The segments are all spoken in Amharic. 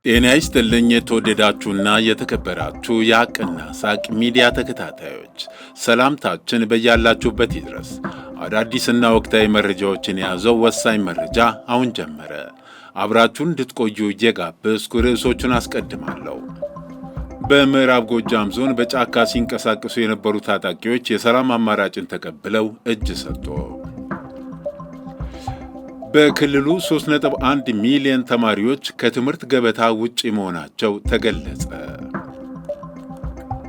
ጤና ይስጥልኝ የተወደዳችሁና የተከበራችሁ የሐቅና ሳቅ ሚዲያ ተከታታዮች፣ ሰላምታችን በያላችሁበት ይድረስ። አዳዲስና ወቅታዊ መረጃዎችን የያዘው ወሳኝ መረጃ አሁን ጀመረ። አብራችሁን እንድትቆዩ እየጋበዝኩ ርዕሶቹን አስቀድማለሁ። በምዕራብ ጎጃም ዞን በጫካ ሲንቀሳቀሱ የነበሩ ታጣቂዎች የሰላም አማራጭን ተቀብለው እጅ ሰጡ። በክልሉ 3.1 ሚሊዮን ተማሪዎች ከትምህርት ገበታ ውጪ መሆናቸው ተገለጸ።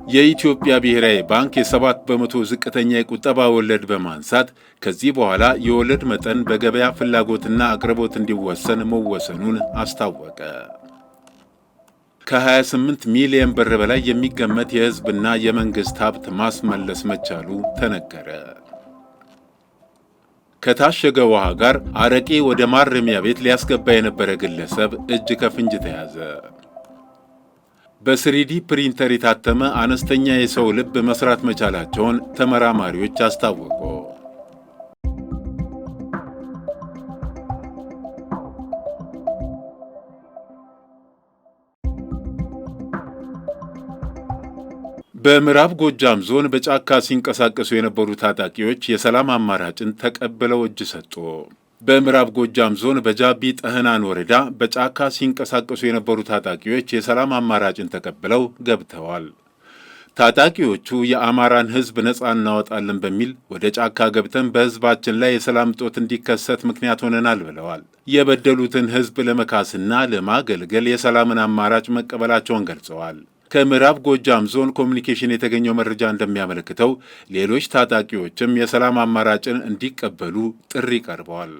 የኢትዮጵያ ብሔራዊ ባንክ የ7 በመቶ ዝቅተኛ የቁጠባ ወለድ በማንሳት ከዚህ በኋላ የወለድ መጠን በገበያ ፍላጎትና አቅርቦት እንዲወሰን መወሰኑን አስታወቀ። ከ28 ሚሊዮን ብር በላይ የሚገመት የሕዝብና የመንግሥት ሀብት ማስመለስ መቻሉ ተነገረ። ከታሸገ ውሃ ጋር አረቄ ወደ ማረሚያ ቤት ሊያስገባ የነበረ ግለሰብ እጅ ከፍንጅ ተያዘ። በስሪዲ ፕሪንተር የታተመ አነስተኛ የሰው ልብ መስራት መቻላቸውን ተመራማሪዎች አስታወቁ። በምዕራብ ጎጃም ዞን በጫካ ሲንቀሳቀሱ የነበሩ ታጣቂዎች የሰላም አማራጭን ተቀብለው እጅ ሰጡ። በምዕራብ ጎጃም ዞን በጃቢ ጠህናን ወረዳ በጫካ ሲንቀሳቀሱ የነበሩ ታጣቂዎች የሰላም አማራጭን ተቀብለው ገብተዋል። ታጣቂዎቹ የአማራን ሕዝብ ነፃ እናወጣለን በሚል ወደ ጫካ ገብተን በሕዝባችን ላይ የሰላም እጦት እንዲከሰት ምክንያት ሆነናል ብለዋል። የበደሉትን ሕዝብ ለመካስና ለማገልገል የሰላምን አማራጭ መቀበላቸውን ገልጸዋል። ከምዕራብ ጎጃም ዞን ኮሚኒኬሽን የተገኘው መረጃ እንደሚያመለክተው ሌሎች ታጣቂዎችም የሰላም አማራጭን እንዲቀበሉ ጥሪ ቀርበዋል።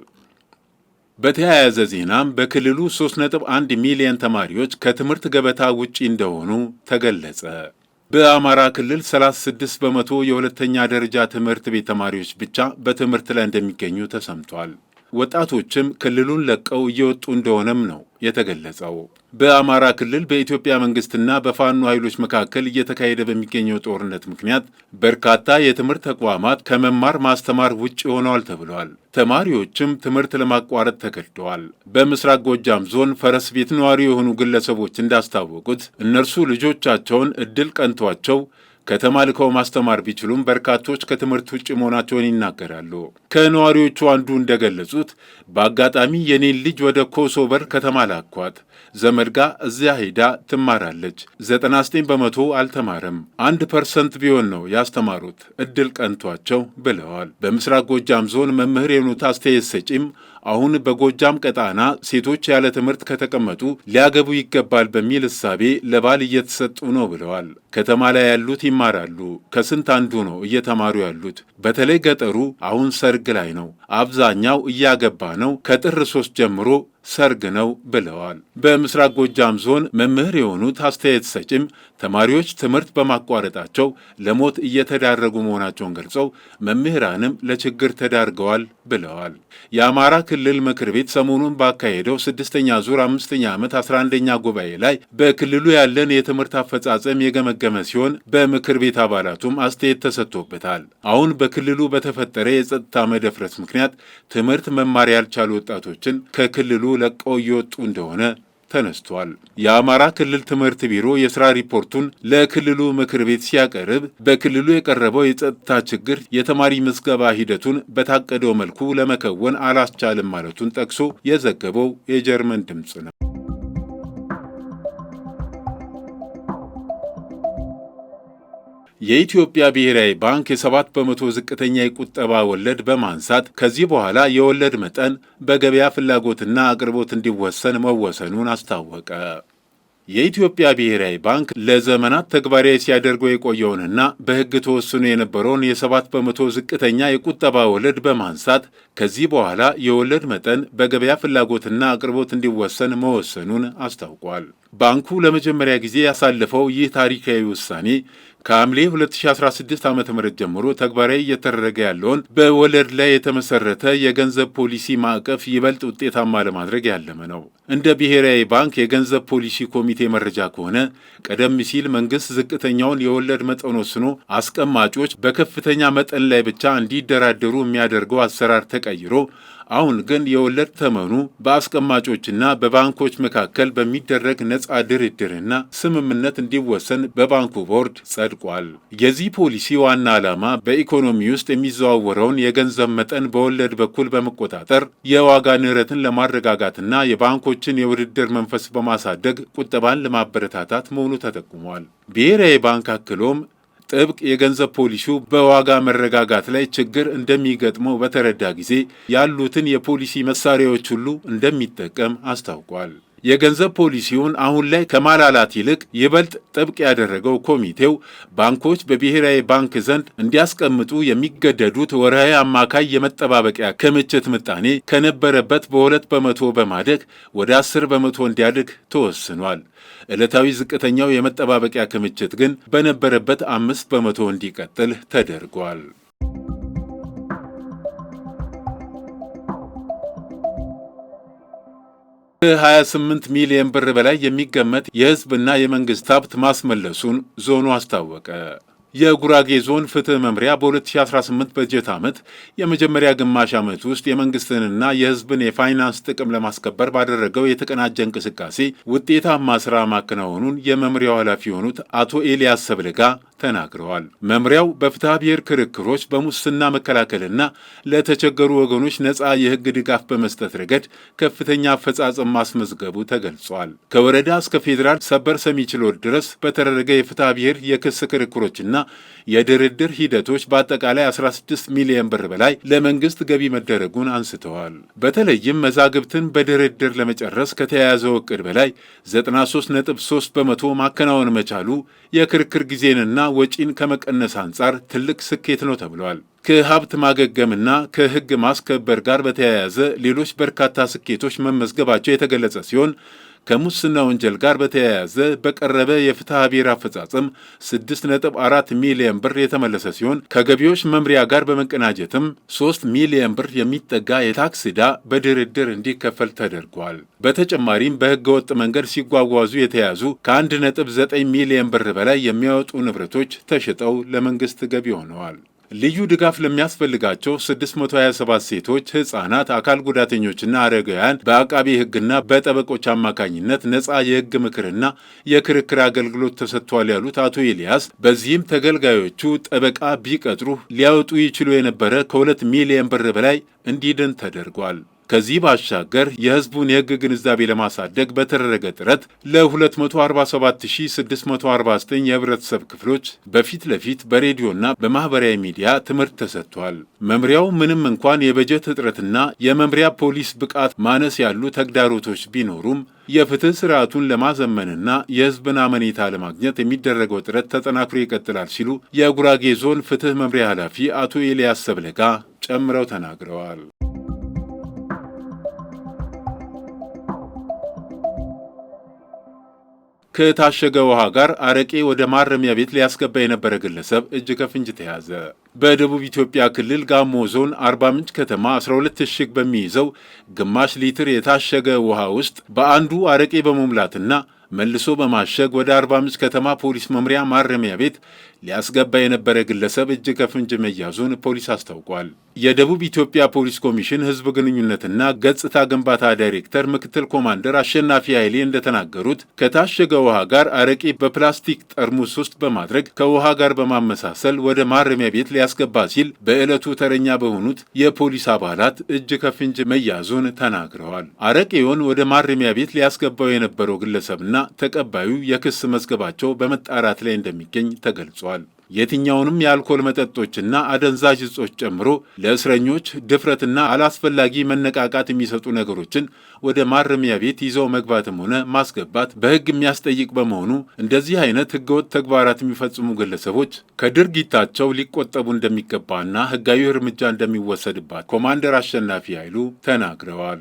በተያያዘ ዜናም በክልሉ 3.1 ሚሊዮን ተማሪዎች ከትምህርት ገበታ ውጪ እንደሆኑ ተገለጸ። በአማራ ክልል 36 በመቶ የሁለተኛ ደረጃ ትምህርት ቤት ተማሪዎች ብቻ በትምህርት ላይ እንደሚገኙ ተሰምቷል። ወጣቶችም ክልሉን ለቀው እየወጡ እንደሆነም ነው የተገለጸው። በአማራ ክልል በኢትዮጵያ መንግስትና በፋኖ ኃይሎች መካከል እየተካሄደ በሚገኘው ጦርነት ምክንያት በርካታ የትምህርት ተቋማት ከመማር ማስተማር ውጭ ሆነዋል ተብሏል። ተማሪዎችም ትምህርት ለማቋረጥ ተገድደዋል። በምስራቅ ጎጃም ዞን ፈረስ ቤት ነዋሪ የሆኑ ግለሰቦች እንዳስታወቁት እነርሱ ልጆቻቸውን እድል ቀንቷቸው ከተማ ልከው ማስተማር ቢችሉም በርካቶች ከትምህርት ውጭ መሆናቸውን ይናገራሉ። ከነዋሪዎቹ አንዱ እንደገለጹት በአጋጣሚ የኔን ልጅ ወደ ኮሶበር ከተማ ላኳት። ዘመድ ጋ እዚያ ሄዳ ትማራለች። 99 በመቶ አልተማረም። 1% ቢሆን ነው ያስተማሩት፣ እድል ቀንቷቸው ብለዋል። በምስራቅ ጎጃም ዞን መምህር የሆኑት አስተያየት ሰጪም አሁን በጎጃም ቀጣና ሴቶች ያለ ትምህርት ከተቀመጡ ሊያገቡ ይገባል በሚል እሳቤ ለባል እየተሰጡ ነው ብለዋል። ከተማ ላይ ያሉት ይማራሉ፣ ከስንት አንዱ ነው እየተማሩ ያሉት። በተለይ ገጠሩ አሁን ሰርግ ላይ ነው፣ አብዛኛው እያገባ ነው፣ ከጥር 3 ጀምሮ ሰርግ ነው ብለዋል። በምስራቅ ጎጃም ዞን መምህር የሆኑት አስተያየት ሰጪም ተማሪዎች ትምህርት በማቋረጣቸው ለሞት እየተዳረጉ መሆናቸውን ገልጸው መምህራንም ለችግር ተዳርገዋል ብለዋል። የአማራ ክልል ምክር ቤት ሰሞኑን ባካሄደው 6ኛ ዙር 5ኛ ዓመት 11ኛ ጉባኤ ላይ በክልሉ ያለን የትምህርት አፈጻጸም የገመገመ ሲሆን በምክር ቤት አባላቱም አስተያየት ተሰጥቶበታል። አሁን በክልሉ በተፈጠረ የጸጥታ መደፍረስ ምክንያት ትምህርት መማር ያልቻሉ ወጣቶችን ከክልሉ ለቀው እየወጡ እንደሆነ ተነስቷል። የአማራ ክልል ትምህርት ቢሮ የሥራ ሪፖርቱን ለክልሉ ምክር ቤት ሲያቀርብ በክልሉ የቀረበው የጸጥታ ችግር የተማሪ ምዝገባ ሂደቱን በታቀደው መልኩ ለመከወን አላስቻልም ማለቱን ጠቅሶ የዘገበው የጀርመን ድምፅ ነው። የኢትዮጵያ ብሔራዊ ባንክ የ7 በመቶ ዝቅተኛ የቁጠባ ወለድ በማንሳት ከዚህ በኋላ የወለድ መጠን በገበያ ፍላጎትና አቅርቦት እንዲወሰን መወሰኑን አስታወቀ። የኢትዮጵያ ብሔራዊ ባንክ ለዘመናት ተግባራዊ ሲያደርገው የቆየውንና በሕግ ተወስኖ የነበረውን የ7 በመቶ ዝቅተኛ የቁጠባ ወለድ በማንሳት ከዚህ በኋላ የወለድ መጠን በገበያ ፍላጎትና አቅርቦት እንዲወሰን መወሰኑን አስታውቋል። ባንኩ ለመጀመሪያ ጊዜ ያሳለፈው ይህ ታሪካዊ ውሳኔ ከሐምሌ 2016 ዓ.ም ጀምሮ ተግባራዊ እየተደረገ ያለውን በወለድ ላይ የተመሰረተ የገንዘብ ፖሊሲ ማዕቀፍ ይበልጥ ውጤታማ ለማድረግ ያለመ ነው። እንደ ብሔራዊ ባንክ የገንዘብ ፖሊሲ ኮሚቴ መረጃ ከሆነ ቀደም ሲል መንግስት ዝቅተኛውን የወለድ መጠን ወስኖ አስቀማጮች በከፍተኛ መጠን ላይ ብቻ እንዲደራደሩ የሚያደርገው አሰራር ተቀይሮ አሁን ግን የወለድ ተመኑ በአስቀማጮችና በባንኮች መካከል በሚደረግ ነፃ ድርድርና ስምምነት እንዲወሰን በባንኩ ቦርድ ጸድቋል። የዚህ ፖሊሲ ዋና ዓላማ በኢኮኖሚ ውስጥ የሚዘዋወረውን የገንዘብ መጠን በወለድ በኩል በመቆጣጠር የዋጋ ንረትን ለማረጋጋትና የባንኮችን የውድድር መንፈስ በማሳደግ ቁጠባን ለማበረታታት መሆኑ ተጠቁሟል። ብሔራዊ ባንክ አክሎም ጥብቅ የገንዘብ ፖሊሲው በዋጋ መረጋጋት ላይ ችግር እንደሚገጥመው በተረዳ ጊዜ ያሉትን የፖሊሲ መሳሪያዎች ሁሉ እንደሚጠቀም አስታውቋል። የገንዘብ ፖሊሲውን አሁን ላይ ከማላላት ይልቅ ይበልጥ ጥብቅ ያደረገው ኮሚቴው ባንኮች በብሔራዊ ባንክ ዘንድ እንዲያስቀምጡ የሚገደዱት ወርሃዊ አማካይ የመጠባበቂያ ክምችት ምጣኔ ከነበረበት በ2 በመቶ በማደግ ወደ 10 በመቶ እንዲያድግ ተወስኗል። ዕለታዊ ዝቅተኛው የመጠባበቂያ ክምችት ግን በነበረበት 5 በመቶ እንዲቀጥል ተደርጓል። ከ28 ሚሊዮን ብር በላይ የሚገመት የሕዝብና የመንግሥት ሀብት ማስመለሱን ዞኑ አስታወቀ። የጉራጌ ዞን ፍትህ መምሪያ በ2018 በጀት ዓመት የመጀመሪያ ግማሽ ዓመት ውስጥ የመንግስትንና የሕዝብን የፋይናንስ ጥቅም ለማስከበር ባደረገው የተቀናጀ እንቅስቃሴ ውጤታማ ሥራ ማከናወኑን የመምሪያው ኃላፊ የሆኑት አቶ ኤልያስ ሰብለጋ ተናግረዋል። መምሪያው በፍትሐ ብሔር ክርክሮች፣ በሙስና መከላከልና ለተቸገሩ ወገኖች ነፃ የሕግ ድጋፍ በመስጠት ረገድ ከፍተኛ አፈጻጸም ማስመዝገቡ ተገልጿል። ከወረዳ እስከ ፌዴራል ሰበር ሰሚ ችሎት ድረስ በተደረገ የፍትሐ ብሔር የክስ ክርክሮችና የድርድር ሂደቶች በአጠቃላይ 16 ሚሊዮን ብር በላይ ለመንግስት ገቢ መደረጉን አንስተዋል። በተለይም መዛግብትን በድርድር ለመጨረስ ከተያያዘው እቅድ በላይ 93.3 በመቶ ማከናወን መቻሉ የክርክር ጊዜንና ወጪን ከመቀነስ አንጻር ትልቅ ስኬት ነው ተብሏል። ከሀብት ማገገምና ከሕግ ማስከበር ጋር በተያያዘ ሌሎች በርካታ ስኬቶች መመዝገባቸው የተገለጸ ሲሆን ከሙስና ወንጀል ጋር በተያያዘ በቀረበ የፍትሐ ብሔር አፈጻጸም 6.4 ሚሊዮን ብር የተመለሰ ሲሆን ከገቢዎች መምሪያ ጋር በመቀናጀትም 3 ሚሊዮን ብር የሚጠጋ የታክስ ዕዳ በድርድር እንዲከፈል ተደርጓል። በተጨማሪም በሕገ ወጥ መንገድ ሲጓጓዙ የተያዙ ከ1.9 ሚሊዮን ብር በላይ የሚያወጡ ንብረቶች ተሽጠው ለመንግስት ገቢ ሆነዋል። ልዩ ድጋፍ ለሚያስፈልጋቸው 627 ሴቶች፣ ሕፃናት፣ አካል ጉዳተኞችና አረጋውያን በአቃቤ ሕግና በጠበቆች አማካኝነት ነፃ የሕግ ምክርና የክርክር አገልግሎት ተሰጥቷል ያሉት አቶ ኤልያስ በዚህም ተገልጋዮቹ ጠበቃ ቢቀጥሩ ሊያወጡ ይችሉ የነበረ ከ2 ሚሊዮን ብር በላይ እንዲድን ተደርጓል። ከዚህ ባሻገር የሕዝቡን የሕግ ግንዛቤ ለማሳደግ በተደረገ ጥረት ለ247,649 የህብረተሰብ ክፍሎች በፊት ለፊት በሬዲዮና በማኅበራዊ ሚዲያ ትምህርት ተሰጥቷል። መምሪያው ምንም እንኳን የበጀት እጥረትና የመምሪያ ፖሊስ ብቃት ማነስ ያሉ ተግዳሮቶች ቢኖሩም የፍትህ ስርዓቱን ለማዘመንና የሕዝብን አመኔታ ለማግኘት የሚደረገው ጥረት ተጠናክሮ ይቀጥላል ሲሉ የጉራጌ ዞን ፍትህ መምሪያ ኃላፊ አቶ ኤልያስ ሰብለጋ ጨምረው ተናግረዋል። ከታሸገ ውሃ ጋር አረቄ ወደ ማረሚያ ቤት ሊያስገባ የነበረ ግለሰብ እጅ ከፍንጅ ተያዘ። በደቡብ ኢትዮጵያ ክልል ጋሞ ዞን አርባ ምንጭ ከተማ 12 እሽግ በሚይዘው ግማሽ ሊትር የታሸገ ውሃ ውስጥ በአንዱ አረቄ በመሙላትና መልሶ በማሸግ ወደ አርባ ምንጭ ከተማ ፖሊስ መምሪያ ማረሚያ ቤት ሊያስገባ የነበረ ግለሰብ እጅ ከፍንጅ መያዙን ፖሊስ አስታውቋል። የደቡብ ኢትዮጵያ ፖሊስ ኮሚሽን ሕዝብ ግንኙነትና ገጽታ ግንባታ ዳይሬክተር ምክትል ኮማንደር አሸናፊ ኃይሌ እንደተናገሩት ከታሸገ ውሃ ጋር አረቄ በፕላስቲክ ጠርሙስ ውስጥ በማድረግ ከውሃ ጋር በማመሳሰል ወደ ማረሚያ ቤት ሊያስገባ ሲል በዕለቱ ተረኛ በሆኑት የፖሊስ አባላት እጅ ከፍንጅ መያዙን ተናግረዋል። አረቄውን ወደ ማረሚያ ቤት ሊያስገባው የነበረው ግለሰብና ተቀባዩ የክስ መዝገባቸው በመጣራት ላይ እንደሚገኝ ተገልጿል። የትኛውንም የአልኮል መጠጦችና አደንዛዥ እጾች ጨምሮ ለእስረኞች ድፍረትና አላስፈላጊ መነቃቃት የሚሰጡ ነገሮችን ወደ ማረሚያ ቤት ይዘው መግባትም ሆነ ማስገባት በሕግ የሚያስጠይቅ በመሆኑ እንደዚህ አይነት ሕገወጥ ተግባራት የሚፈጽሙ ግለሰቦች ከድርጊታቸው ሊቆጠቡ እንደሚገባና ሕጋዊ እርምጃ እንደሚወሰድባት ኮማንደር አሸናፊ ኃይሉ ተናግረዋል።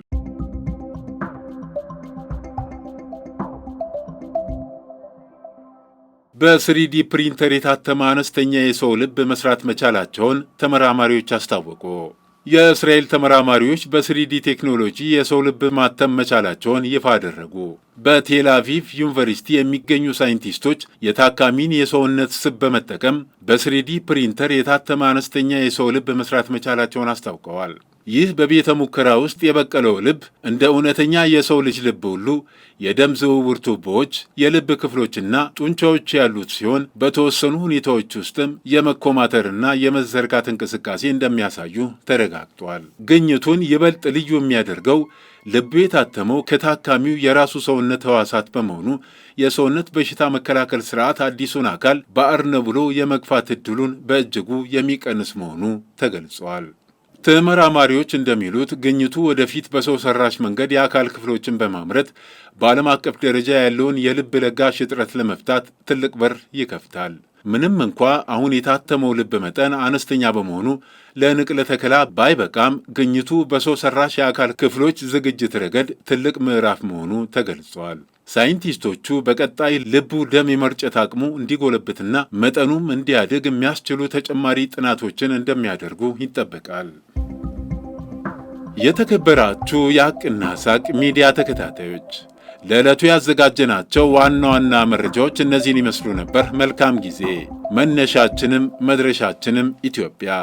በስሪዲ ፕሪንተር የታተመ አነስተኛ የሰው ልብ መስራት መቻላቸውን ተመራማሪዎች አስታወቁ። የእስራኤል ተመራማሪዎች በስሪዲ ቴክኖሎጂ የሰው ልብ ማተም መቻላቸውን ይፋ አደረጉ። በቴል አቪቭ ዩኒቨርሲቲ የሚገኙ ሳይንቲስቶች የታካሚን የሰውነት ስብ በመጠቀም በስሪዲ ፕሪንተር የታተመ አነስተኛ የሰው ልብ መስራት መቻላቸውን አስታውቀዋል። ይህ በቤተ ሙከራ ውስጥ የበቀለው ልብ እንደ እውነተኛ የሰው ልጅ ልብ ሁሉ የደም ዝውውር ቱቦዎች፣ የልብ ክፍሎችና ጡንቻዎች ያሉት ሲሆን በተወሰኑ ሁኔታዎች ውስጥም የመኮማተርና የመዘርጋት እንቅስቃሴ እንደሚያሳዩ ተረጋግጧል። ግኝቱን ይበልጥ ልዩ የሚያደርገው ልቡ የታተመው ከታካሚው የራሱ ሰውነት ሕዋሳት በመሆኑ የሰውነት በሽታ መከላከል ስርዓት አዲሱን አካል ባዕር ነው ብሎ የመግፋት ዕድሉን በእጅጉ የሚቀንስ መሆኑ ተገልጿል። ተመራማሪዎች እንደሚሉት ግኝቱ ወደፊት በሰው ሰራሽ መንገድ የአካል ክፍሎችን በማምረት በዓለም አቀፍ ደረጃ ያለውን የልብ ለጋሽ እጥረት ለመፍታት ትልቅ በር ይከፍታል። ምንም እንኳ አሁን የታተመው ልብ መጠን አነስተኛ በመሆኑ ለንቅለ ተከላ ባይበቃም ግኝቱ በሰው ሰራሽ የአካል ክፍሎች ዝግጅት ረገድ ትልቅ ምዕራፍ መሆኑ ተገልጿል። ሳይንቲስቶቹ በቀጣይ ልቡ ደም የመርጨት አቅሙ እንዲጎለብትና መጠኑም እንዲያድግ የሚያስችሉ ተጨማሪ ጥናቶችን እንደሚያደርጉ ይጠበቃል። የተከበራችሁ የሐቅና ሳቅ ሚዲያ ተከታታዮች ለዕለቱ ያዘጋጀናቸው ዋና ዋና መረጃዎች እነዚህን ይመስሉ ነበር። መልካም ጊዜ። መነሻችንም መድረሻችንም ኢትዮጵያ።